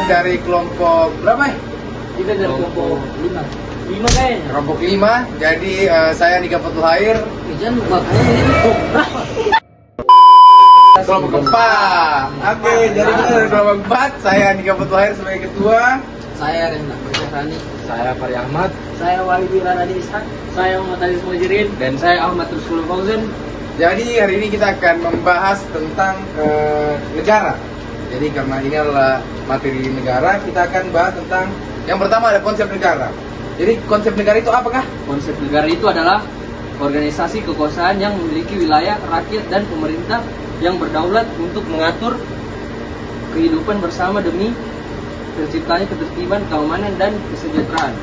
dari kelompok berapa ya? Kita dari kelompok 5. 5 kayaknya. Kelompok 5. Jadi saya Andika Fatul Khair. Jangan lupa kayaknya ini Kelompok 4. Oke, jadi kita dari kelompok 4. Saya Andika Fatul Khair sebagai ketua. Saya Renda Bersyarani. Saya Fari Ahmad. Saya Wahid Wiraradi Ishak. Saya Muhammad Aziz Mujirin. Dan saya Ahmad Ruskulul Fauzan. Jadi hari ini kita akan membahas tentang negara. Jadi karena ini adalah materi negara, kita akan bahas tentang yang pertama ada konsep negara. Jadi konsep negara itu apakah? Konsep negara itu adalah organisasi kekuasaan yang memiliki wilayah, rakyat, dan pemerintah yang berdaulat untuk mengatur kehidupan bersama demi terciptanya ketertiban, keamanan, dan kesejahteraan.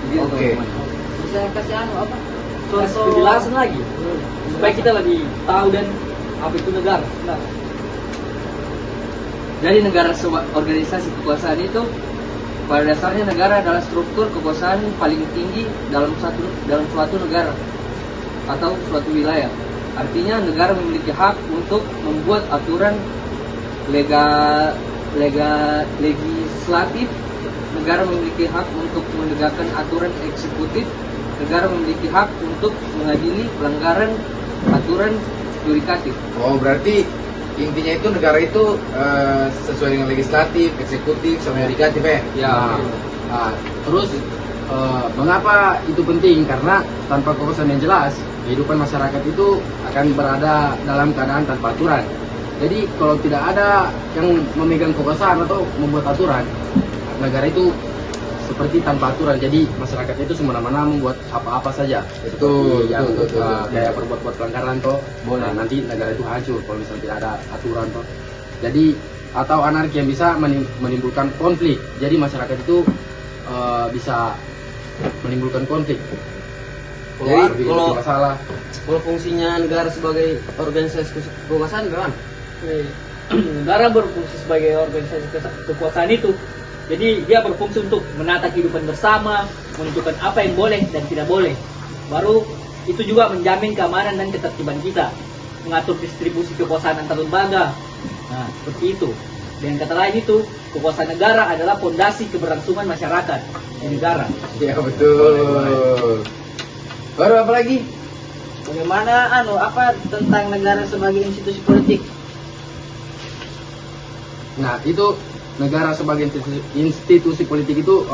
Begitu, Oke. teman-teman. Bisa kasih apa? Contoh penjelasan lagi supaya kita lebih tahu dan apa itu negara. Nah. Jadi negara organisasi kekuasaan itu pada dasarnya negara adalah struktur kekuasaan paling tinggi dalam suatu negara atau suatu wilayah. Artinya negara memiliki hak untuk membuat aturan legislatif, negara memiliki hak untuk menegakkan aturan eksekutif, negara memiliki hak untuk mengadili pelanggaran aturan yudikatif. Oh, berarti intinya itu negara itu sesuai dengan legislatif, eksekutif, sama yudikatif ya? Ya. Terus mengapa itu penting? Karena tanpa kekuasaan yang jelas, kehidupan masyarakat itu akan berada dalam keadaan tanpa aturan. Jadi kalau tidak ada yang memegang kekuasaan atau membuat aturan, negara itu seperti tanpa aturan. Jadi masyarakat itu semena-mena membuat apa-apa saja. Betul, Yang betul. kayak berbuat pelanggaran toh, nah, nanti negara itu hancur kalau misalnya tidak ada aturan toh. Jadi atau anarki yang bisa menimbulkan konflik. Jadi masyarakat itu bisa menimbulkan konflik. Jadi kalau masalah. Kalau fungsinya negara sebagai organisasi kekuasaan bagaimana? Negara berfungsi sebagai organisasi kekuasaan itu. Jadi dia berfungsi untuk menata kehidupan bersama, menentukan apa yang boleh dan tidak boleh. Baru itu juga menjamin keamanan dan ketertiban kita, mengatur distribusi kekuasaan antar lembaga. Nah, seperti itu. Dengan kata lain itu, kekuasaan negara adalah fondasi keberlangsungan masyarakat di negara. Ya betul. Baru apa lagi? Bagaimana apa tentang negara sebagai institusi politik? Nah, itu negara sebagai institusi politik itu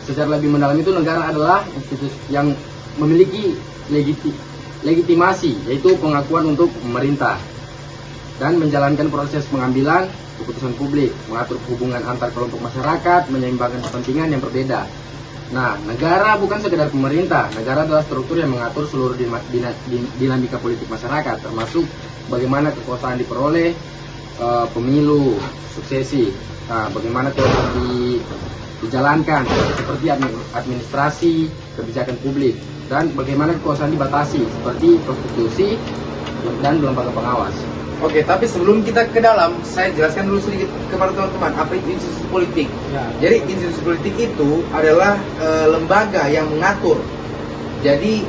secara lebih mendalam itu negara adalah institusi yang memiliki legitimasi, yaitu pengakuan untuk memerintah dan menjalankan proses pengambilan keputusan publik, mengatur hubungan antar kelompok masyarakat, menyeimbangkan kepentingan yang berbeda. Nah, negara bukan sekedar pemerintah, negara adalah struktur yang mengatur seluruh dinamika politik masyarakat, termasuk bagaimana kekuasaan diperoleh, pemilu, suksesi, nah, bagaimana itu dijalankan, seperti administrasi, kebijakan publik, dan bagaimana kekuasaan dibatasi, seperti konstitusi dan lembaga pengawas. Oke, tapi sebelum kita ke dalam, saya jelaskan dulu sedikit kepada teman-teman apa itu institusi politik. Jadi institusi politik itu adalah lembaga yang mengatur. Jadi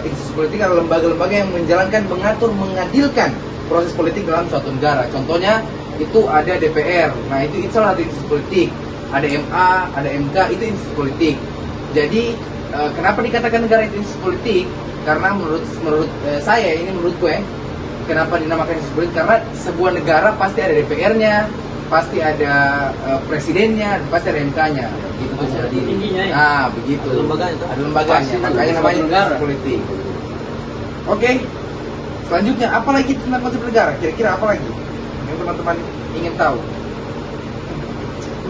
institusi politik adalah lembaga-lembaga yang menjalankan, mengatur, mengadilkan proses politik dalam suatu negara. Contohnya itu ada DPR. Nah, itu salah satu institusi politik. Ada MA, ada MK, itu institusi politik. Jadi kenapa dikatakan negara itu institusi politik? Karena menurut saya, ini menurutku kenapa dinamakan institusi politik? Karena sebuah negara pasti ada DPR-nya, pasti ada presidennya, pasti ada MK-nya. Gitu tuh jadi. Tingginya ya. Nah, begitu. Ada lembaganya tuh. Ada lembaganya. Makanya namanya negara. institusi politik. Oke. Selanjutnya, apa lagi tentang konsep negara? Kira-kira apa lagi yang teman-teman ingin tahu?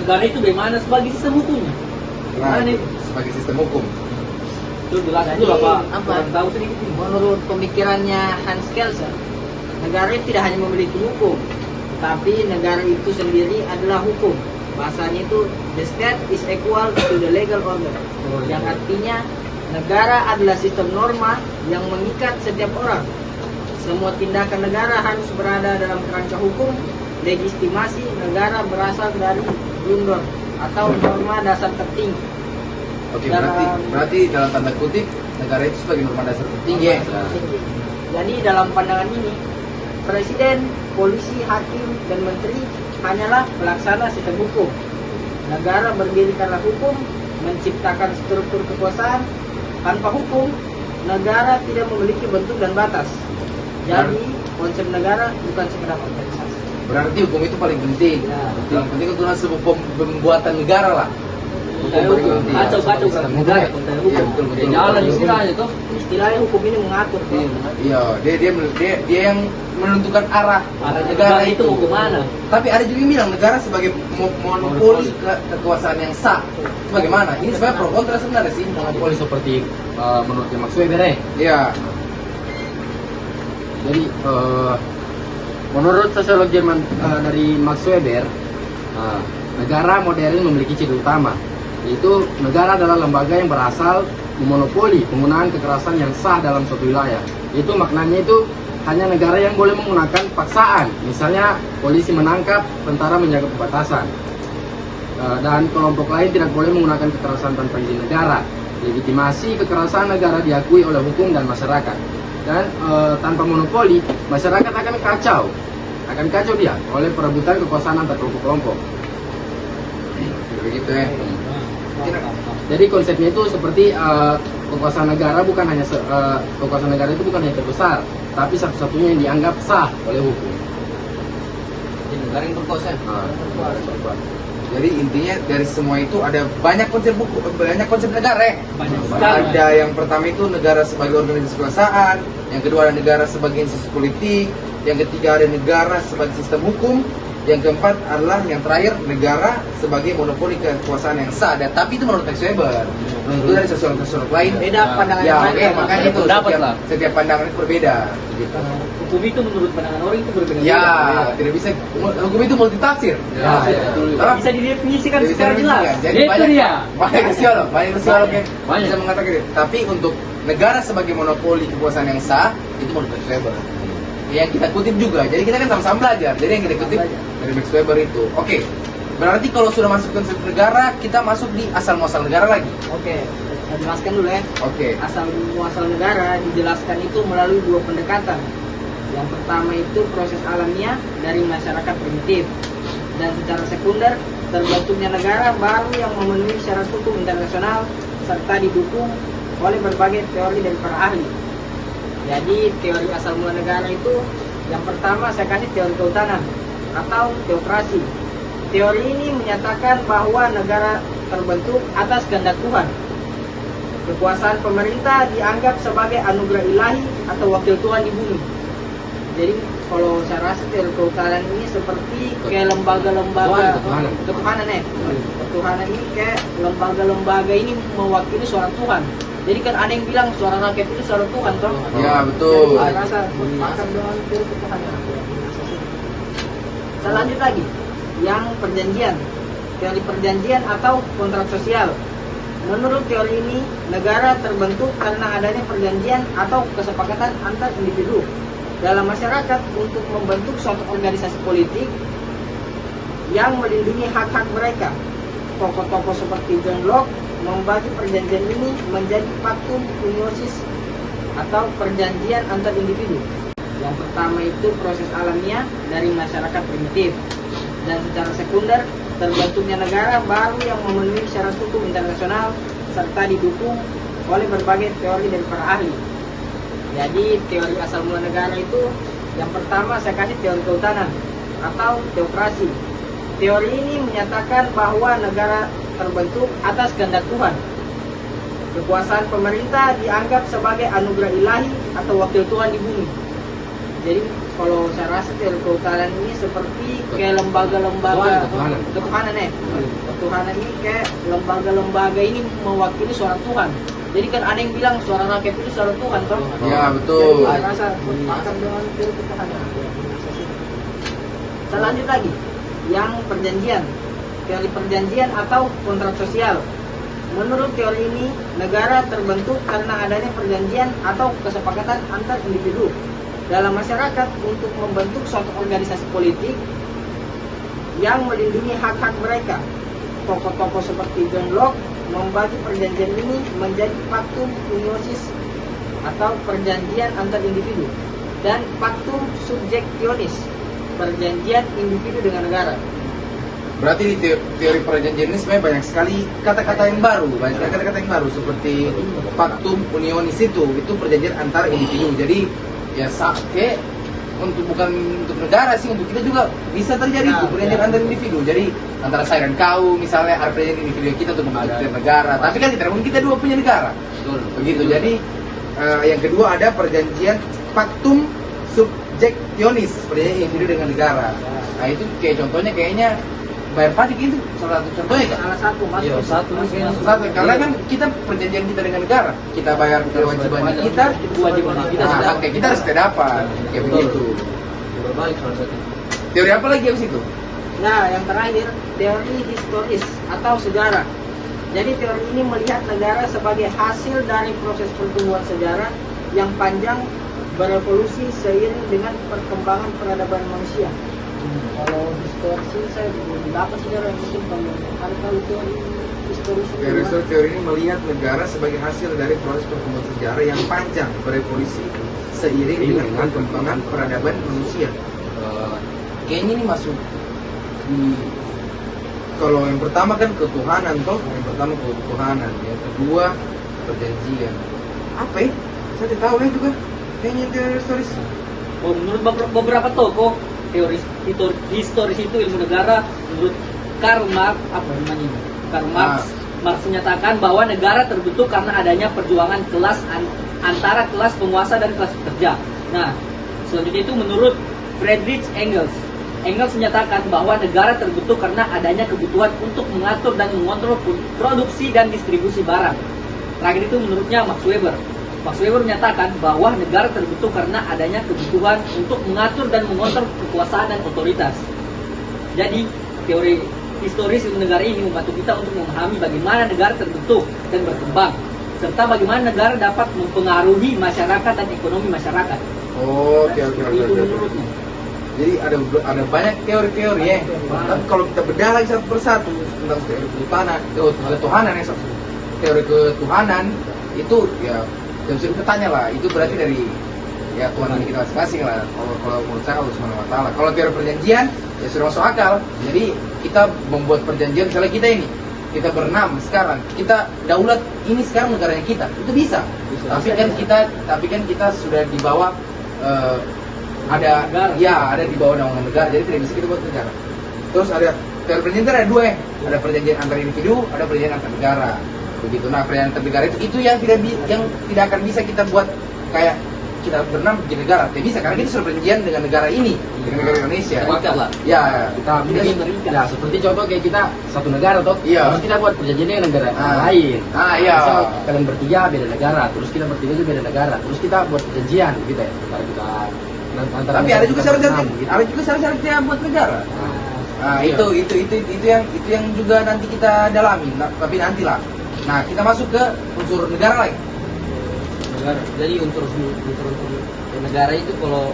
Negara itu bagaimana sebagai sistem hukumnya? Nah, Gimana nih? sebagai sistem hukum. Itu jelasin Jadi, dulu apa? apa? Kurang tahu sedikit ini. Menurut pemikirannya Hans Kelsen, negara itu tidak hanya memiliki hukum, tapi negara itu sendiri adalah hukum. Bahasanya itu the state is equal to the legal order, yang artinya negara adalah sistem norma yang mengikat setiap orang. Semua tindakan negara harus berada dalam kerangka hukum. Legitimasi negara berasal dari grundor atau norma dasar tertinggi. Oke, berarti dalam tanda kutip negara itu sebagai norma dasar tertinggi ya. Jadi dalam pandangan ini, presiden, polisi, hakim, dan menteri hanyalah pelaksana sistem hukum. Negara berdiri karena hukum, menciptakan struktur kekuasaan. Tanpa hukum, negara tidak memiliki bentuk dan batas. Jadi, konsep negara bukan sekedar organisasi. Berarti hukum itu paling penting. Ya. Yang penting itu adalah sebuah pembuatan negara lah. Kacau kan negara Iya, betul betul. Jalan betul. istilahnya tuh. Istilahnya hukum ini mengatur. Bro. Iya, dia yang menentukan arah negara itu mau kemana. Tapi ada juga yang bilang negara sebagai monopoli kekuasaan yang sah. Bagaimana? Ini sebenarnya pro kontra sebenarnya sih Monopoli seperti menurut Max Weber ya. Iya. Jadi menurut sosiolog Jerman dari Max Weber, negara modern memiliki ciri utama, yaitu negara adalah lembaga yang berasal memonopoli penggunaan kekerasan yang sah dalam suatu wilayah. Itu maknanya itu hanya negara yang boleh menggunakan paksaan, misalnya polisi menangkap, tentara menjaga perbatasan, dan kelompok lain tidak boleh menggunakan kekerasan tanpa izin negara. Legitimasi kekerasan negara diakui oleh hukum dan masyarakat. Dan tanpa monopoli, masyarakat akan kacau dia oleh perebutan kekuasaan antar kelompok-kelompok. Begitu ya. Jadi konsepnya itu seperti kekuasaan negara bukan hanya kekuasaan negara itu bukan hanya terbesar, tapi satu-satunya yang dianggap sah oleh hukum. Negara yang berkuasa. Jadi intinya dari semua itu ada banyak konsep buku, banyak konsep negara ya. Banyak sekali. Ada yang pertama itu negara sebagai organisasi kekuasaan, yang kedua ada negara sebagai institusi politik, yang ketiga ada negara sebagai sistem hukum, yang keempat adalah yang terakhir negara sebagai monopoli kekuasaan yang sah. Dan tapi itu menurut Max Weber. Menurut dari sosiolog lain Beda pandangan ya, yang oke, lain. makanya itu Pendapat lah. setiap pandangan itu berbeda. Gitu. Hukum itu menurut pandangan orang itu berbeda. Ya, tidak bisa hukum itu multitafsir. Ya, betul. Bisa didefinisikan Bisa secara jelas. didefinisikan. Jadi Itu dia. banyak sosiolog yang Banyak. bisa mengatakan itu. Tapi untuk negara sebagai monopoli kekuasaan yang sah itu menurut Max Weber. Yang kita kutip juga. Jadi kita kan sama-sama belajar. Jadi yang kita kutip dari Max Weber itu. Oke. Berarti kalau sudah masuk konsep negara, kita masuk di asal muasal negara lagi. Oke, saya jelaskan dulu ya. Oke. Asal muasal negara dijelaskan itu melalui dua pendekatan. Yang pertama itu proses alamiah dari masyarakat primitif, dan secara sekunder terbentuknya negara baru yang memenuhi syarat hukum internasional serta didukung oleh berbagai teori dari para ahli. Jadi teori asal mula negara itu yang pertama saya kasih teori kehutanan atau teokrasi. Teori ini menyatakan bahwa negara terbentuk atas kehendak Tuhan. Kekuasaan pemerintah dianggap sebagai anugerah ilahi atau wakil Tuhan di bumi. Jadi kalau saya rasa teori kehutanan ini seperti kayak lembaga-lembaga ketuhanan ya. Ketuhanan ini kayak lembaga-lembaga ini mewakili suara Tuhan. Jadi kan ada yang bilang suara rakyat itu suara Tuhan toh. Ya, betul. Jadi saya rasa sepakat dengan teori ketuhanan. Saya lanjut lagi. Yang perjanjian, teori perjanjian atau kontrak sosial. Menurut teori ini, negara terbentuk karena adanya perjanjian atau kesepakatan antar individu dalam masyarakat untuk membentuk suatu organisasi politik yang melindungi hak-hak mereka. Tokoh-tokoh seperti John Locke membagi perjanjian ini menjadi pactum uniosis atau perjanjian antar individu. Yang pertama itu proses alamiah dari masyarakat primitif, dan secara sekunder terbentuknya negara baru yang memenuhi syarat hukum internasional serta didukung oleh berbagai teori dari para ahli. Jadi teori asal mula negara itu yang pertama saya kasih teori kehutanan atau teokrasi. Teori ini menyatakan bahwa negara terbentuk atas kehendak Tuhan. Kekuasaan pemerintah dianggap sebagai anugerah ilahi atau wakil Tuhan di bumi. Jadi kalau saya rasa teori kehutanan ini seperti kayak lembaga-lembaga ketuhanan ya. Ketuhanan ini kayak lembaga-lembaga ini mewakili suara Tuhan. Jadi kan ada yang bilang suara rakyat itu suara Tuhan toh. Ya, betul. Jadi saya rasa sepakat dengan teori ketuhanan. Saya lanjut lagi. Yang perjanjian, teori perjanjian atau kontrak sosial. Menurut teori ini, negara terbentuk karena adanya perjanjian atau kesepakatan antar individu dalam masyarakat untuk membentuk suatu organisasi politik yang melindungi hak-hak mereka. Tokoh-tokoh seperti John Locke membagi perjanjian ini menjadi pactum uniosis atau perjanjian antar individu. dan pactum subjectionis, perjanjian individu dengan negara. Berarti di teori perjanjian ini sebenarnya banyak sekali kata-kata yang baru, seperti pactum unionis itu perjanjian antar individu. Jadi ya kayak bukan untuk negara sih, untuk kita juga bisa terjadi itu perjanjian antar individu. Jadi antara saya dan kau misalnya ada perjanjian individu kita untuk membentuk negara, tapi kan tidak mungkin kita dua punya negara. Begitu. Jadi yang kedua ada perjanjian pactum subjectionis, perjanjian individu dengan negara. Nah itu kayak contohnya kayaknya bayar pajak itu salah satu contohnya kan? Salah satu masuk. Iya, Satu, karena kan kita perjanjian kita dengan negara, kita bayar kewajiban kita, Kewajiban kita sudah. oke, kita harus dapat, kayak begitu. Berbalik salah satu. Teori apa lagi habis itu? Nah, yang terakhir, teori historis atau sejarah. Jadi teori ini melihat negara sebagai hasil dari proses pertumbuhan sejarah yang panjang berevolusi seiring dengan perkembangan peradaban manusia. Kalau distorsi saya belum dapat sejarah, mungkin kalau ada tahu teori historis. Teori ini melihat negara sebagai hasil dari proses pertumbuhan sejarah yang panjang berevolusi seiring dengan perkembangan peradaban manusia. Kayaknya ini masuk di, kalau yang pertama kan ketuhanan toh, yang pertama ketuhanan, yang kedua perjanjian. Apa ya? Saya tidak tahu ya juga. Kayaknya teori historis. Menurut beberapa tokoh teori historis itu ilmu negara, menurut Karl Marx Marx menyatakan bahwa negara terbentuk karena adanya perjuangan kelas antara kelas penguasa dan kelas pekerja. Nah, selanjutnya itu menurut Friedrich Engels menyatakan bahwa negara terbentuk karena adanya kebutuhan untuk mengatur dan mengontrol produksi dan distribusi barang. Terakhir itu menurutnya Max Weber menyatakan bahwa negara terbentuk karena adanya kebutuhan untuk mengatur dan mengontrol kekuasaan dan otoritas. Jadi, teori historis ilmu negara ini membantu kita untuk memahami bagaimana negara terbentuk dan berkembang, serta bagaimana negara dapat mempengaruhi masyarakat dan ekonomi masyarakat. Oke. Itu menurutnya. Jadi ada banyak teori-teori ya. Tapi kalau kita bedah lagi satu persatu tentang teori ketuhanan ya, teori ketuhanan itu ya bisa bertanya lah. Itu berarti dari ya Tuhan kita masing-masing lah. Kalau menurut saya Allah Subhanahu Wa Taala. Kalau teori perjanjian ya sudah masuk akal. Jadi kita membuat perjanjian misalnya kita ini, kita berenam sekarang, kita daulat ini sekarang negaranya kita, itu bisa. Tapi kan kita sudah di bawah ada negara. Ya ada di bawah undang-undang negara, jadi tidak bisa kita buat negara. Terus ada teori perjanjian ada dua ya, ada perjanjian antar individu, ada perjanjian antar negara. Begitu. Nah perjanjian antar negara itu yang tidak akan bisa kita buat kayak kita berenam di negara, tidak bisa karena kita sudah perjanjian dengan negara ini, dengan negara Indonesia. Terikat lah. Ya, Kita mungkin, ya seperti contoh kayak kita satu negara toh, Iya. terus kita buat perjanjian dengan negara lain. Iya. Misal kalian bertiga beda negara, terus kita bertiga juga beda negara, terus kita buat perjanjian gitu ya. Antara tapi ada juga syarat-syarat, ada juga syarat-syaratnya buat negara. Nah, Iya. itu yang juga nanti kita dalami, tapi nantilah. Nah, kita masuk ke unsur negara lagi. Negara. Jadi unsur negara itu kalau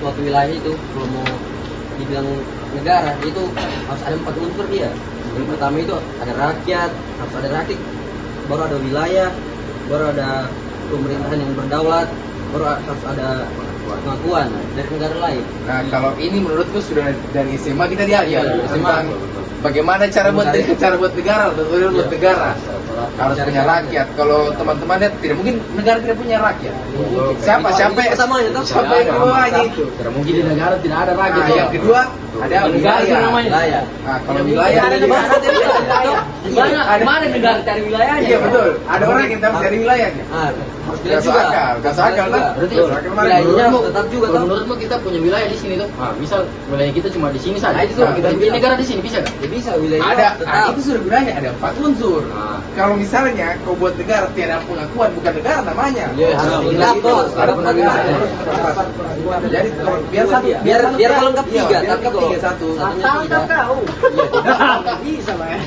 suatu wilayah itu kalau mau dibilang negara itu harus ada 4 unsur dia. Yang pertama itu ada rakyat, harus ada rakyat, baru ada wilayah, baru ada pemerintahan yang berdaulat, baru harus ada pengakuan dari negara lain. Nah, kalau ini menurutku sudah dari SMA kita diajar Iya, tentang SMA. bagaimana cara buat negara, buat negara. Harus punya rakyat. Kalau teman-teman lihat tidak mungkin negara tidak punya rakyat. Siapa Pertamanya tuh. siapa yang keduanya itu? Tidak mungkin di negara tidak ada rakyat. Nah, yang kedua ada Negara itu wilayah. namanya. Wilayah. Nah, kalau wilayah ada negara dari wilayah. Mana negara cari wilayahnya? Iya betul. Ada orang yang tahu dari wilayahnya. Harus Gak juga. masuk akal lah. Berarti wilayahnya tetap juga kalau kan. menurutmu kita punya wilayah di sini tuh. Nah, misal wilayah kita cuma di sini saja. Nah, itu Nah, kita tuh. bikin negara di sini bisa kan? Ya bisa wilayah Ada. tetap. Nah, itu sudah gunanya ada 4 unsur. Nah. Kalau misalnya kau buat negara tiada pengakuan, bukan negara namanya. Iya, harus Nah, tetap, itu bos. ada Harus pengakuan. pengakuan. Jadi kalau biar satu, Biar kalau lengkap iya, tiga, biar tapi lengkap kalau 3 satu. satunya Tahu tidak. tak tahu. Nggak bisa pak ya.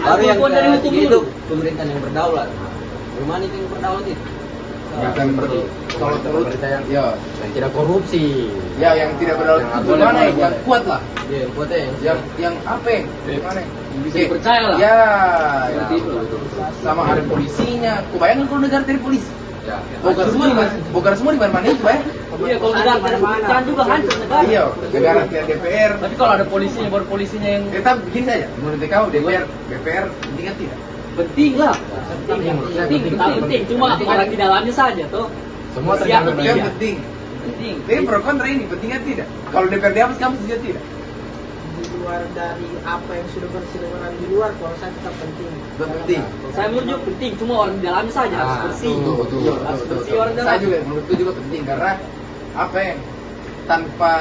Baru yang Pengakuan dari hukum ketiga dulu. itu pemerintahan yang berdaulat. Gimana itu yang berdaulat itu? Ya kan berarti kalau menurut Pemerintah yang ya, yang tidak korupsi. ya yang tidak berdaulat itu Boleh, mana boleh, yang boleh. kuat lah, Iya, buatnya yang apa? Gimana? Bisa dipercaya lah. Ya, Berarti itu. sama ada polisinya. Kubayangkan kalau negara dari polisi, Ya. Bongkar semua di mana-mana itu, ya. Iya, kalau negara ada pemerintahan juga hancur negara. Iya, negara kayak DPR. Tapi kalau ada polisinya, baru polisinya yang Tetap begini saja. Menurut kau DPR penting kan tidak? penting lah. Penting. Cuma orang di dalamnya saja tuh. Semua Siapa tergantung Yang Iya. penting. Penting. Jadi pro kontra ini penting kan tidak? Kalau DPR dihapus kamu setuju tidak? Di luar dari apa yang sudah berseliweran di luar, kalau saya tetap penting. Tetap penting. Saya menurut juga penting, cuma orang di dalamnya saja harus bersih. Harus bersih orang Saya dalam. juga menurutku juga penting karena apa yang tanpa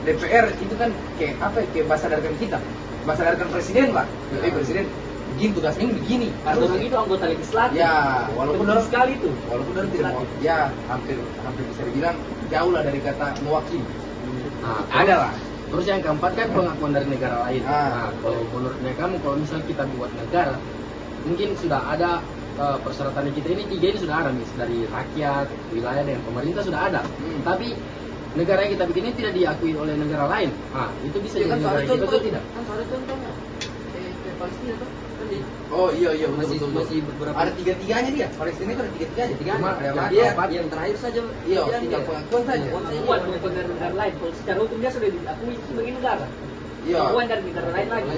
DPR itu kan kayak apa ya, kayak bahasa sadarkan kita, bahasa sadarkan presiden lah. Jadi presiden begini tugasnya ini begini. Atau begitu anggota legislatif. Ya, walaupun penting orang sekali itu. walaupun orang tidak mau, ya hampir bisa dibilang jauh lah dari kata mewakili. Nah, Ada lah. Terus yang keempat kan pengakuan dari negara lain. Ah. Nah, kalau menurutnya kamu, kalau misalnya kita buat negara, mungkin sudah ada persyaratan kita ini tiga ini sudah ada, dari rakyat, wilayah, dan pemerintah sudah ada. Tapi negara yang kita bikin ini tidak diakui oleh negara lain. Nah, itu bisa Ya jadi kan negara soalnya kita contoh atau tidak? kan soalnya contohnya kayak Palestina tuh kan di Oh iya masih beberapa Ada tiga-tiganya dia. Palestina itu ada tiga-tiganya. Tiga-tiganya. Cuma ada Ya, yang dia empat. yang terakhir saja Iya, dia tinggal pengakuan saja. Buat negara lain. Kalau secara hukum dia sudah diakui sebagai negara. Iya. Pengakuan dari negara lain lagi.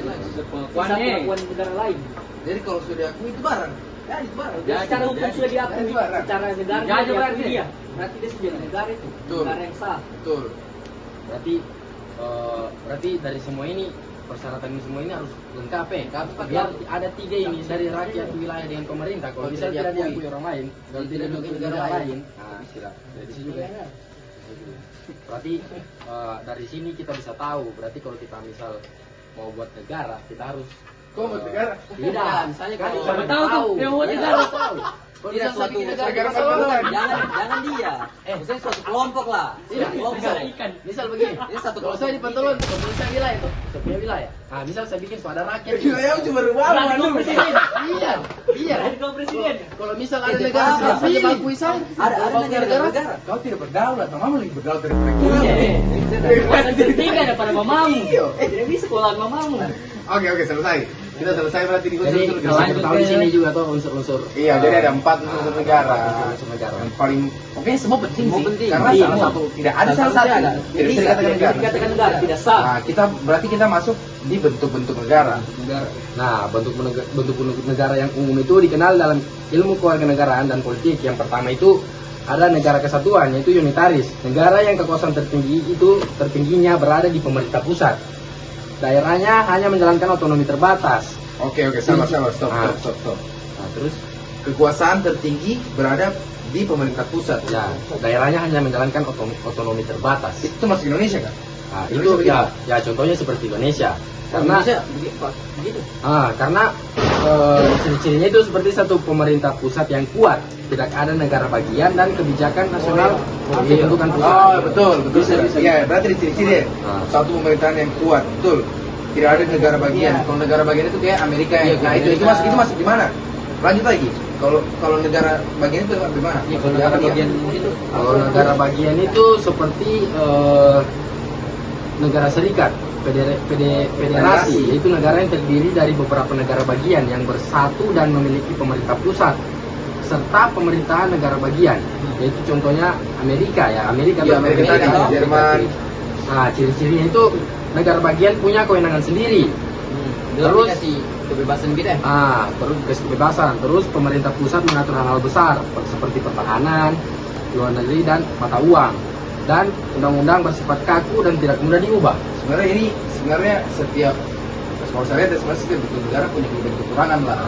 Pengakuan negara lain. Jadi kalau sudah diakui itu barang. Ya, itu barang. Dia secara hukum sudah diakui, Jadi barang. secara negara Jadi dia berarti. diakui dia. Berarti dia sudah negara itu, Betul. negara yang sah. Betul. Berarti dari semua ini, persyaratan ini semua ini harus lengkap ya. Biar ada tiga ini, dari rakyat, wilayah, dengan pemerintah. Kalau Kalau bisa tidak tidak diakui. diakui orang lain, dan tidak diakui negara lain, nah tidak. Jadi sini juga. Berarti dari sini kita bisa tahu. Berarti kalau kita misal mau buat negara, kita harus Kau buat negara? Tidak, misalnya kan kalau- siapa tahu tuh, yang buat Iya, negara. tahu. Kalau tidak bisa suatu bikin negara negara Palestina. jangan dia misalnya suatu kelompok lah Iya, kelompok misal, ikan. misal begini, Ini satu kalau saya di Pantolon, pemerintah wilayah tuh, setiap wilayah. Nah, misal saya bikin suara rakyat. Wilayah cuma rumah Berarti kau presiden. Iya, iya. Berarti kau presiden. Kalau misal ada Itu negara apa? siapa saja Pilih. mengakui saya, ada Kalau negara-negara Kau tidak berdaulat, mamamu lebih berdaulat dari mereka. Iya. Bukan penting daripada mamamu. Iya. Tidak bisa sekolah mamamu. Oke, selesai. Kita selesai berarti di Jadi unsur-unsur kalau negara. tahu di sini juga tuh unsur-unsur. Iya, jadi ada 4 unsur negara. Unsur negara. Yang paling pokoknya semua penting Semua sih. penting. Karena Iya. salah satu tidak ada salah satu. Tidak Jadi Bisa dikatakan negara. dikatakan negara tidak sah. Nah, kita berarti kita masuk di bentuk-bentuk negara. Nah, bentuk negara yang umum itu dikenal dalam ilmu kewarganegaraan dan politik. Yang pertama itu ada negara kesatuan, yaitu unitaris. Negara yang kekuasaan tertingginya berada di pemerintah pusat. Daerahnya hanya menjalankan otonomi terbatas. Oke, sama stop. Nah, terus Kekuasaan tertinggi berada di pemerintah pusat. ya, daerahnya hanya menjalankan otonomi terbatas. Itu masuk Indonesia kan? Nah, itu ya contohnya seperti Indonesia. Karena begitu karena ciri-cirinya itu seperti satu pemerintah pusat yang kuat, tidak ada negara bagian dan kebijakan nasional ditentukan pusat. Oh, betul. Bisa. Iya, berarti di ciri-ciri. Nah. Satu pemerintahan yang kuat, betul. Tidak ada negara bagian. Kalau negara bagian itu kayak Amerika yang, Iya, nah itu masuk di mana? Lanjut lagi. Kalau negara bagian itu di mana? ya kalau negara bagian itu Kalau negara bagian itu seperti negara serikat, federasi, yaitu negara yang terdiri dari beberapa negara bagian yang bersatu dan memiliki pemerintah pusat serta pemerintahan negara bagian, yaitu contohnya Amerika ya, Amerika Iya, Amerika tadi, Jerman. Nah, ciri-cirinya itu negara bagian punya kewenangan sendiri. terus kasih kebebasan kita Terus kasih kebebasan. Terus pemerintah pusat mengatur hal-hal besar seperti pertahanan, luar negeri dan mata uang. Dan undang-undang bersifat kaku dan tidak mudah diubah. Sebenarnya setiap kalau saya lihat sebenarnya setiap bentuk negara punya kekurangan lah.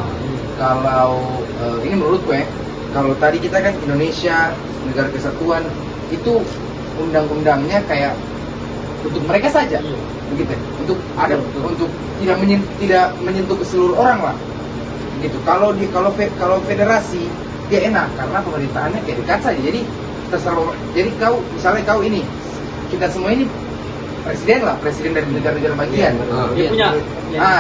Kalau ini menurut gue, kalau tadi kita kan Indonesia negara kesatuan itu undang-undangnya kayak untuk mereka saja, begitu. Untuk tidak menyentuh ke seluruh orang lah, gitu. Kalau federasi dia enak karena pemerintahannya kayak dekat saja. Jadi terserah. Jadi kau ini kita semua ini presiden dari negara-negara bagian. Dia punya.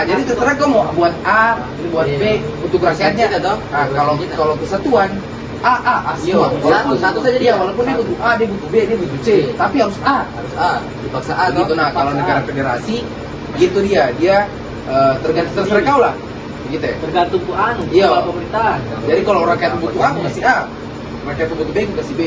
Jadi terserah kau mau buat A, buat B untuk rakyatnya. Kita dong. Kalau kesatuan A semua. Satu saja dia, dia. walaupun dia butuh A, dia butuh B, dia butuh C, tapi harus A. Dipaksa A Gitu. Nah, kalau negara federasi gitu dia terserah kau lah, gitu ya. Tergantung ke Iya. kepala pemerintahan. Jadi kalau rakyat butuh A, pasti A. rakyat butuh B kasih B,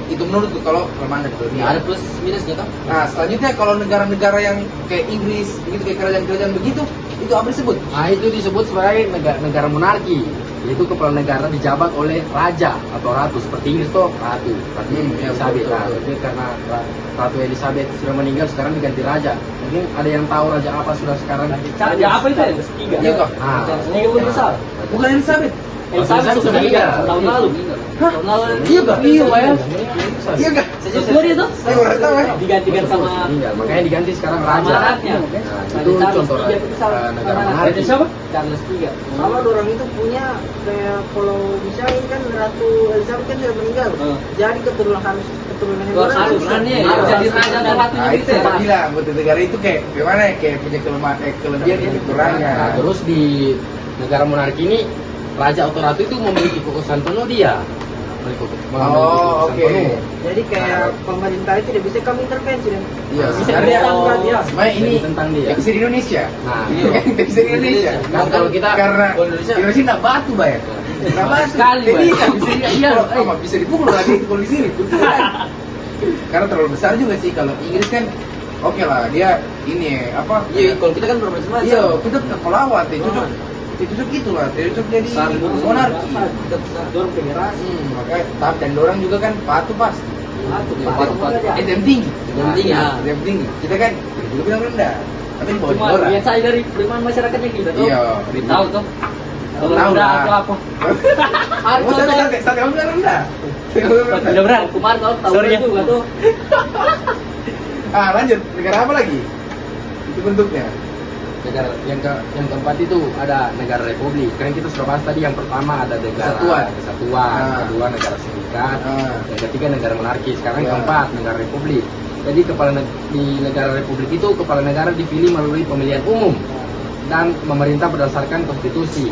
itu menurutku kalau kelemahan dan Ya, kelebihan. ada plus minusnya kan? Nah selanjutnya kalau negara-negara yang kayak Inggris begitu, kayak kerajaan-kerajaan begitu, itu apa disebut? Nah, itu disebut sebagai negara monarki. Yaitu kepala negara dijabat oleh raja atau ratu. Seperti Inggris tuh ratu Ya, Elizabeth. betul, Nah, betul. tapi karena Ratu Elizabeth sudah meninggal, sekarang diganti raja. Mungkin ada yang tahu raja apa sudah sekarang? Raja apa itu? Charles III. Iya kok. Nah, Charles III belum besar. Bukan Elizabeth. Elizabeth sudah meninggal tahun lalu. Hah? Tahun lalu. Iya kak? Iya, Pak ya. Iya kak? Sejujurnya dia tuh Saya baru tahu ya. digantikan sama meninggal. Makanya diganti sekarang sama raja. anaknya. Nah, itu contoh negara monarki. Raja siapa? Charles III. Sama orang itu punya kayak kalau misalnya kan Ratu Elizabeth kan sudah meninggal. Jadi keturunan keturunannya Harus orang harus jadi raja atau ratunya Nah itu bisa. saya bilang, butuh negara itu kayak gimana ya, kayak punya kelebihan dan kekurangan. Nah, terus di negara monarki ini raja atau ratu itu memiliki kekuasaan penuh dia. Oh, oke. Jadi kayak pemerintah itu tidak bisa kami intervensi dan Iya, Bisa sebenarnya ditentang dia. sebenarnya ini tentang dia. yang bisa di Indonesia. Nah, Iya, yang bisa di Indonesia. Kan kalau kita karena kalau Indonesia- Indonesia nggak batu bayar. Nggak batu. Sekali, Jadi Bay. nggak bisa iya, bisa dipukul lagi kalau di sini. Betulan. Karena terlalu besar juga sih kalau Inggris kan. Oke lah, dia ini apa? Iya, kalau kita kan bermacam-macam. Iya, kita punya pelawat, ya cocok. Ya cocok itulah, ya cocok jadi monarki. Kita besar. Dorong federasi. Makanya tapi dan orang juga kan patuh pasti. Satu, Iya, Pak. Pak. Aja. SDM tinggi. SDM tinggi, ya. SDM tinggi. Kita kan juga bilang rendah. Tapi di bawah Cuma orang. lihat saya dari penerimaan masyarakatnya kita tuh. Iya. Tahu tuh. Kalau Tahu udah lah. atau apa? Oh, Harus santai kamu bilang rendah. Tidak benar. Kemarin kalau tahu Sorry ya. juga tuh. Ah, lanjut. Negara apa lagi? Itu bentuknya. negara yang keempat itu ada negara republik. Kan kita sudah bahas tadi, yang pertama ada negara kesatuan, Ah. kedua negara serikat, Ah. yang ketiga negara monarki. Sekarang Ya. keempat negara republik. Jadi di negara republik itu kepala negara dipilih melalui pemilihan umum dan memerintah berdasarkan konstitusi.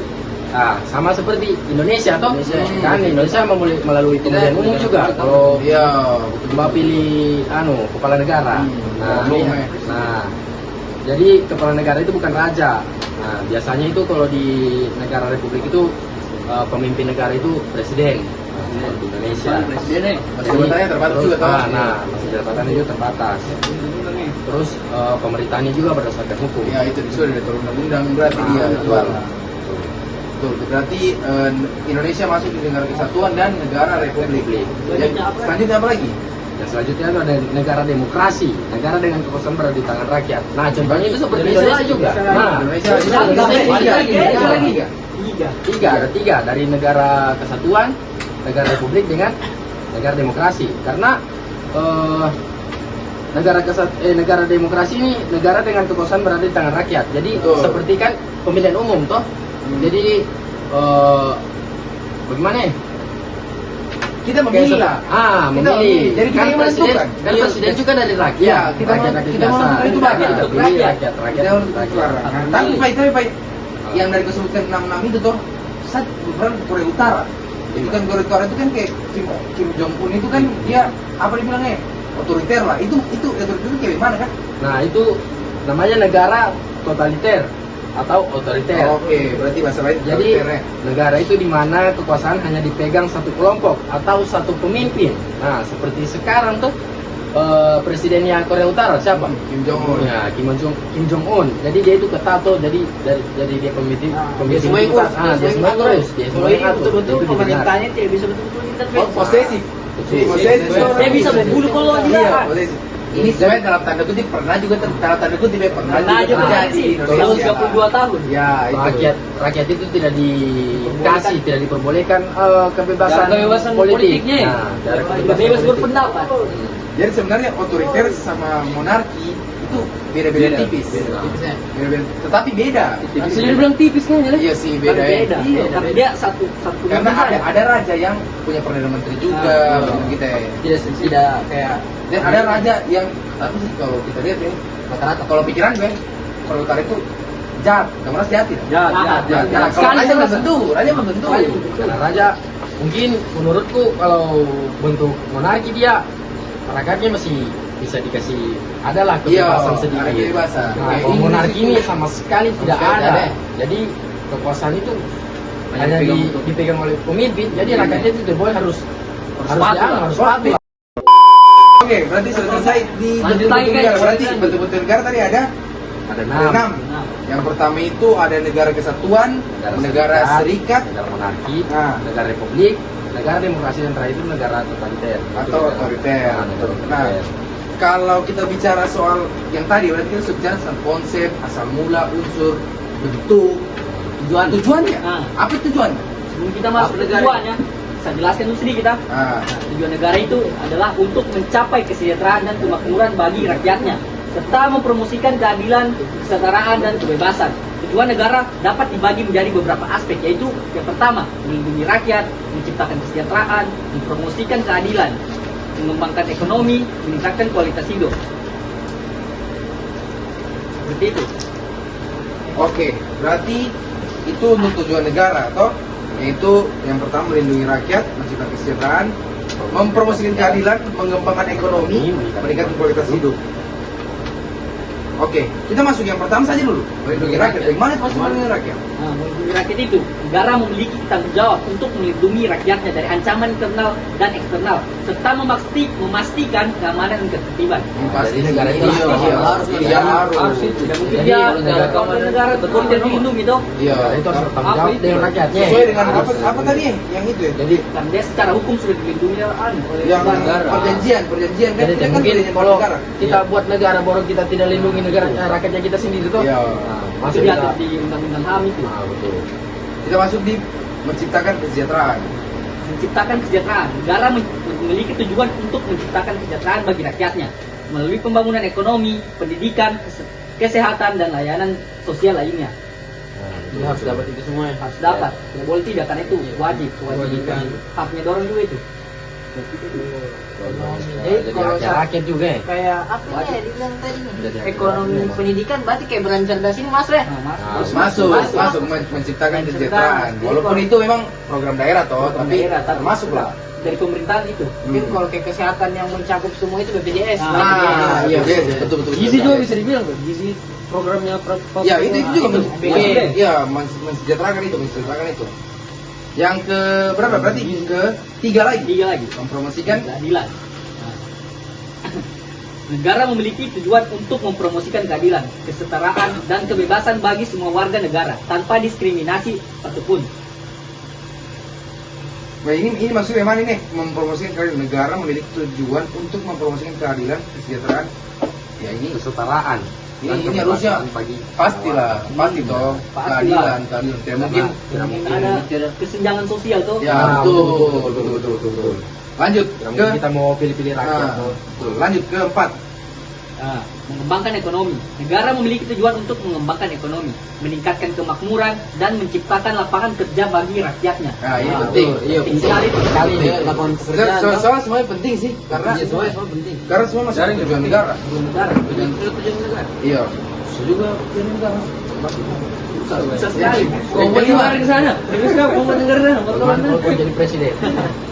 Nah, sama seperti Indonesia toh. Kan Indonesia melalui pemilihan umum juga. Kalau Iya, Mbak pilih kepala negara. Nah, Umum, iya. ya. Nah, jadi kepala negara itu bukan raja. Nah, biasanya itu kalau di negara republik itu pemimpin negara itu presiden. Nah, di Indonesia. Presiden nih. Masa jabatannya terbatas juga toh. Nah, masa jabatannya juga terbatas. Terus pemerintahnya juga berdasarkan hukum. Ya itu disuruh dari undang-undang berarti dia jual. Betul. Berarti Indonesia masuk di negara kesatuan dan negara republik. Selanjutnya apa lagi? Dan selanjutnya itu ada negara demokrasi, negara dengan kekuasaan berada di tangan rakyat. Nah, contohnya itu seperti Indonesia Indonesia juga. Indonesia Nah, Indonesia ada tiga dari negara kesatuan, negara republik dengan negara demokrasi. Karena negara demokrasi ini negara dengan kekuasaan berada di tangan rakyat. Jadi Betul. seperti kan pemilihan umum toh. Jadi bagaimana ya? Kita memilih lah. Kita Kita memilih. jadi kita Kan yang presiden, menentukan. kan Iya, presiden juga dari rakyat. Iya, kita rakyat kita mau biasa. itu Rakyat, banget. kita pilih rakyat Kita harus suara. Tapi Pak, yang dari disebutkan 66 itu tuh, saya bukan Korea Utara. Itu kan Korea Utara itu kan kayak Kim Jong Un itu kan dia apa dibilangnya otoriter lah. Itu otoriter itu kayak gimana kan? Nah, itu namanya negara totaliter atau otoriter. Oke, berarti bahasa lain Jadi otoriter. negara itu di mana kekuasaan hanya dipegang satu kelompok atau satu pemimpin. Nah, seperti sekarang tuh presidennya Korea Utara siapa? Kim Jong Un. Ya, Kim Jong Un. Jadi dia itu ketat tuh. Jadi dia pemimpin dia semua yang urus, dia semua yang urus. Dia semua yang atur. betul-betul Itu didengar. pemerintahnya tidak bisa betul-betul intervensi. Oh, posesif. Posesif. Dia bisa membunuh kalau dia. Iya, posesif. Ini sebenarnya dalam tanda kutip pernah juga dalam tanda kutip ya pernah Pernah juga juga terjadi di sih. Tahun Indonesia. 32 tahun. Ya, itu. Rakyat itu tidak dikasih, tidak diperbolehkan kebebasan, Kebebasan politiknya. Nah, dari Bebas politik. berpendapat. Jadi sebenarnya otoriter sama monarki itu beda-beda Beda. tipis. Beda. Beda-beda. Tetapi beda. Langsung dia bilang tipis kan ya? Iya sih beda. ya. Beda. Iya, Tapi beda. dia satu Karena pemimpin. ada raja yang punya perdana menteri juga, gitu ya. Tidak kayak Dan ada raja yang tapi sih kalau kita lihat ya rata-rata kalau pikiran gue Korea Utara itu jahat, nggak merasa jahat tidak? Jahat. Nah, kalau raja belum tentu, raja belum tentu. Karena raja mungkin menurutku kalau bentuk monarki dia rakyatnya masih bisa dikasih adalah kebebasan Iya, sedikit. ada kebebasan. Nah, Kayak kalau Inggris monarki itu ini sama sekali tidak sekali ada. ada. Jadi kekuasaan itu Hanya hanya dipegang dipegang oleh pemimpin. Jadi rakyatnya itu tidak boleh harus harus patuh. Oke, berarti sudah selesai di Lanjut lagi, bentuk-bentuk negara. guys. Berarti bentuk-bentuk negara tadi ada Ada 6. Yang pertama itu ada negara kesatuan, negara serikat, negara monarki, Nah. negara republik, negara demokrasi, dan terakhir itu negara totaliter atau otoriter. negara Nah, otoriter. kalau kita bicara soal yang tadi, berarti kita sudah bicara tentang konsep, asal mula, unsur, bentuk, tujuannya. Nah. Apa tujuannya? Sebelum kita masuk ke tujuannya, saya jelaskan dulu sedikit kita. Nah, Tujuan negara itu adalah untuk mencapai kesejahteraan dan kemakmuran bagi rakyatnya, serta mempromosikan keadilan, kesetaraan, dan kebebasan. Tujuan negara dapat dibagi menjadi beberapa aspek, yaitu yang pertama, melindungi rakyat, menciptakan kesejahteraan, mempromosikan keadilan, mengembangkan ekonomi, meningkatkan kualitas hidup. Seperti itu. oke, berarti itu untuk tujuan negara, toh? Yaitu yang pertama melindungi rakyat, menciptakan kesejahteraan, mempromosikan keadilan, mengembangkan ekonomi, meningkatkan kualitas hidup. Oke, kita masuk yang pertama saja dulu. Melindungi rakyat. Bagaimana masuk melindungi rakyat? Nah, melindungi rakyat itu, negara memiliki tanggung jawab untuk melindungi rakyatnya dari ancaman internal dan eksternal, serta memastikan keamanan dan ketertiban. Ini pasti Jadi negara itu iya, harus, iya, harus, iya, harus. Tidak mungkin Jadi dia kalau negara kalau negara betul tidak dilindungi toh. Iya, Negara itu harus bertanggung Apa jawab itu? dengan rakyatnya. sesuai dengan Harus. apa tadi yang itu ya? Jadi Dan dia secara hukum sudah dilindungi oleh Yang negara. perjanjian kan? jadi Itu tidak kan mungkin perjanjian kalau negara. kita buat negara baru kita tidak lindungi negara rakyatnya kita sendiri tuh. Iya. Nah, Itu masuk diatur kita. di undang-undang HAM itu. Nah, betul. Kita masuk di menciptakan kesejahteraan. Menciptakan kesejahteraan. Negara memiliki tujuan untuk menciptakan kesejahteraan bagi rakyatnya melalui pembangunan ekonomi, pendidikan, kesehatan, dan layanan sosial lainnya. Nah, Ini harus dapat itu semua ya. Harus dapat, tidak boleh tidak, karena itu wajib, kewajiban, haknya dorong juga itu. Jadi kalau hak rakyat juga ya. Kayak apa ya dibilang tadi nih? Jadi Ekonomi pendidikan berarti kayak beran cerdas ini masuk ya? Nah, Mas, Harus Masuk, Masuk. masuk menciptakan kesejahteraan. Jadi Walaupun kalau- itu memang program daerah toh, Program tapi daerah, tapi termasuk lah. dari pemerintahan itu. Mungkin kalau kayak kesehatan yang mencakup semua itu BPJS. Nah, Nah, iya, iya, betul betul. gizi juga bisa dibilang tuh. Gizi programnya Ya, itu juga Iya. ya mensejahterakan itu. Yang ke berapa? Berarti ke tiga lagi. 3 lagi. Mempromosikan Keadilan. Nah. Negara memiliki tujuan untuk mempromosikan keadilan, kesetaraan, dan kebebasan bagi semua warga negara tanpa diskriminasi satupun. Nah, ini maksudnya mana ini? Mempromosikan keadilan. Negara memiliki tujuan untuk mempromosikan keadilan, kesejahteraan. Ya ini kesetaraan. ini harusnya bagi pastilah, pasti toh Pastilah. keadilan. Tidak mungkin. tidak mungkin Ada kesenjangan sosial tuh. Ya Ah, betul. Lanjut Tidak ke mungkin kita mau pilih-pilih rakyat. Nah, betul. Lanjut ke 4. Nah, mengembangkan ekonomi. Negara memiliki tujuan untuk mengembangkan ekonomi, meningkatkan kemakmuran, dan menciptakan lapangan kerja bagi rakyatnya. Nah, ini Ah, penting. betul. Iya, Penting sekali. sekali. Lapangan pekerjaan. Soalnya semuanya penting sih, karena Iya, soalnya penting. karena semua masuk ke tujuan negara. Negara. Tujuan negara. Iya. Juga tujuan negara. Susah sekali. Yang Kau kelima. ke sana. Terus kau mau dengar dah. Kalau kau jadi presiden.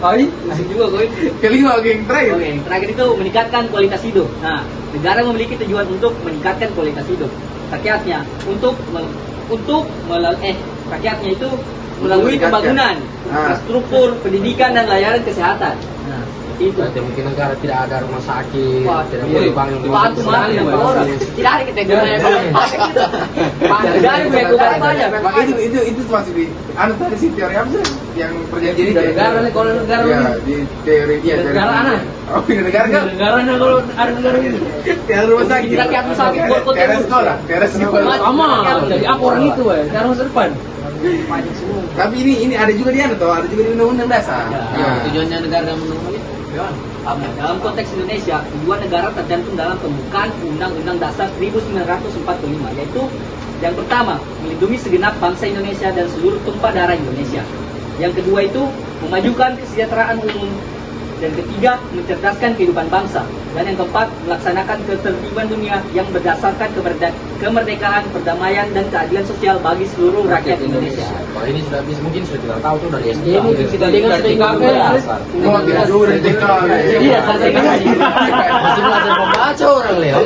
Kali, asik juga kau. Kelima oke, yang terakhir. Oke, yang terakhir itu meningkatkan kualitas hidup. Nah, negara memiliki tujuan untuk meningkatkan kualitas hidup rakyatnya rakyatnya itu melalui meningkatkan. pembangunan Ah. infrastruktur, pendidikan, dan layanan kesehatan. Nah, itu. Berarti mungkin negara tidak ada rumah sakit, Wah, tidak iya. boleh bangun Bantu mana yang orang. Tidak ada kita guna yang tidak ada punya keluar aja. Maka itu masuk di anu tadi sih teori apa sih yang perjanjian itu. Negara nih, kalau negara ya, nih. di teori dia Negara anak. Oh, di negara kan? Negaranya kalau ada negara ini. Tiada rumah sakit. Di rakyat rumah sakit, buat kota Tiada dulu. sekolah, tiada sekolah. Sama, jadi apa orang itu, sekarang masa depan. Tapi ini ada juga di anu toh, ada juga di undang-undang dasar. Ya. Ya. Tujuannya negara menunggu itu. Dalam konteks Indonesia, tujuan negara tercantum dalam pembukaan Undang-Undang Dasar 1945, yaitu yang pertama, melindungi segenap bangsa Indonesia dan seluruh tumpah darah Indonesia. Yang kedua itu, memajukan kesejahteraan umum. Dan ketiga, mencerdaskan kehidupan bangsa. Dan yang keempat, melaksanakan ketertiban dunia yang berdasarkan kemerdekaan, perdamaian, dan keadilan sosial bagi seluruh rakyat Indonesia. Kalau ini sudah bisa mungkin sudah kita tahu tuh dari SD. Ini mungkin kita dengar dari dari TKP TKP. dasar. Oh, tidak juga dari TK. Iya, saya ingat. Masih belajar membaca orang Leo.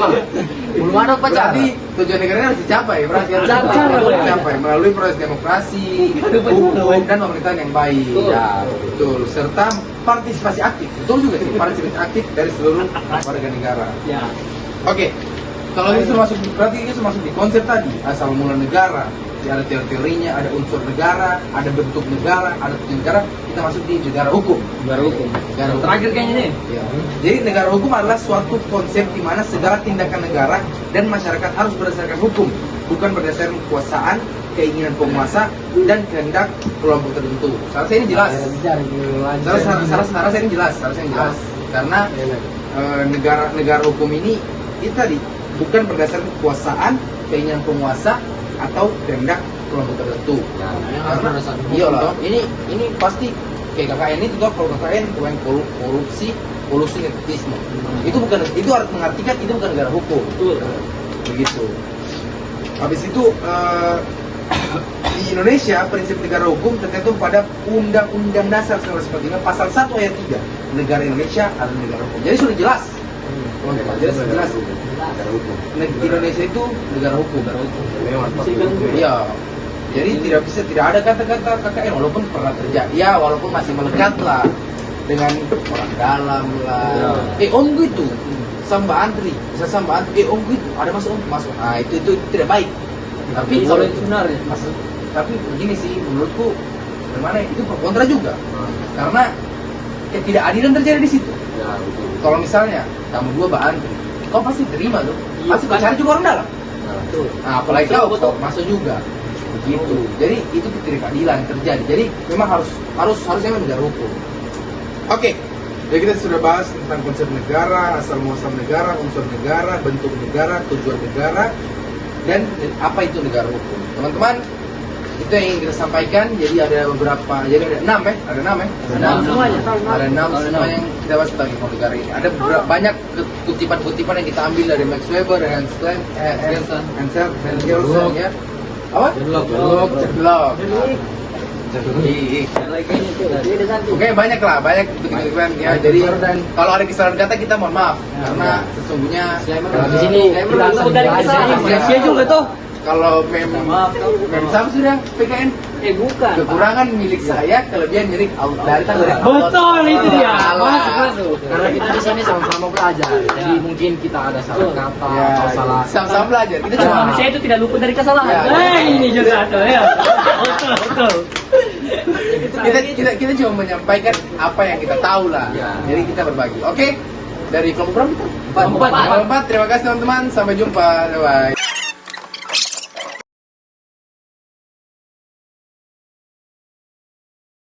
Belum ada upacara. Berarti tujuan negaranya harus dicapai, berarti harus Dicapai. dicapai melalui proses demokrasi, hukum dan pemerintahan yang baik. Betul. Ya, betul. Serta partisipasi aktif, betul juga sih, partisipasi aktif dari seluruh warga negara. Ya. Oke, kalau itu masuk, berarti itu masuk di konsep tadi, asal mula negara. Ada teorinya, ada unsur negara, ada bentuk negara, ada tujuan negara. Kita masuk di negara hukum. Negara hukum. Negara hukum. Terakhir kayaknya nih. Ya. Jadi negara hukum adalah suatu konsep di mana segala tindakan negara dan masyarakat harus berdasarkan hukum, bukan berdasarkan kekuasaan, keinginan penguasa dan kehendak kelompok tertentu. Salah saya ini jelas. Salah saya ini jelas. Karena negara hukum ini itu tadi bukan berdasarkan kekuasaan, keinginan penguasa atau kehendak kelompok tertentu. Karena iyalah, ini pasti kayak KKN itu tuh, kalau KKN korupsi, kolusi, nepotisme. Itu harus mengartikan itu bukan negara hukum. Betul. Begitu. Habis itu di Indonesia prinsip negara hukum tergantung pada Undang-Undang Dasar 1945 pasal 1 ayat 3. Negara Indonesia adalah negara hukum. Jadi sudah jelas. Jelas. Indonesia itu negara hukum. Iya. Jadi tidak ada kata-kata KKN walaupun pernah terjadi. Ya, walaupun masih melekat lah dengan orang dalam lah. Omku itu Samba Antri, bisa Samba Antri. Omku itu ada masuk. Nah, itu tidak baik. Tapi Kalau itu benar ya. tapi begini sih menurutku, gimana itu pro kontra juga. Karena ketidakadilan terjadi di situ. Kalau misalnya kamu dua Mbak Antri, kau pasti terima tuh. Iya, Pasti kau cari juga orang dalam. Betul. Nah, apalagi kau Betul. masuk juga. Begitu. Jadi itu ketidakadilan terjadi. Jadi memang harusnya negara hukum. Oke. Jadi kita sudah bahas tentang konsep negara, asal muasal negara, unsur negara, bentuk negara, tujuan negara, dan apa itu negara hukum. Teman-teman, itu yang ingin kita sampaikan. Jadi ada beberapa, jadi ada 6 ya, ada 6 ya. Ada 6 semua yang kita bahas tentang hukum negara ini. Ada banyak kutipan-kutipan yang kita ambil dari Max Weber, Hansel, Gelsen ya. Apa? Sherlock. Oke, banyak kutipan ya. Jadi kalau ada kesalahan kata kita mohon maaf karena sesungguhnya di sini Langsung dari kesalahan. Malaysia juga tuh. kalau mem sama sudah PKN Bukan. kekurangan milik saya, kelebihan milik Allah. Betul, itu dia. Masuk. Karena kita di sini sama-sama belajar. Jadi mungkin kita ada salah kata atau salah. Sama-sama belajar. Kita Cuma cuma manusia itu tidak luput dari kesalahan. Ya. Ini juga tuh ya. Betul. kita cuma menyampaikan apa yang kita tahu lah. Ya. Jadi kita berbagi. Oke? Dari kelompok berapa? Empat. Terima kasih teman-teman. Sampai jumpa. Bye.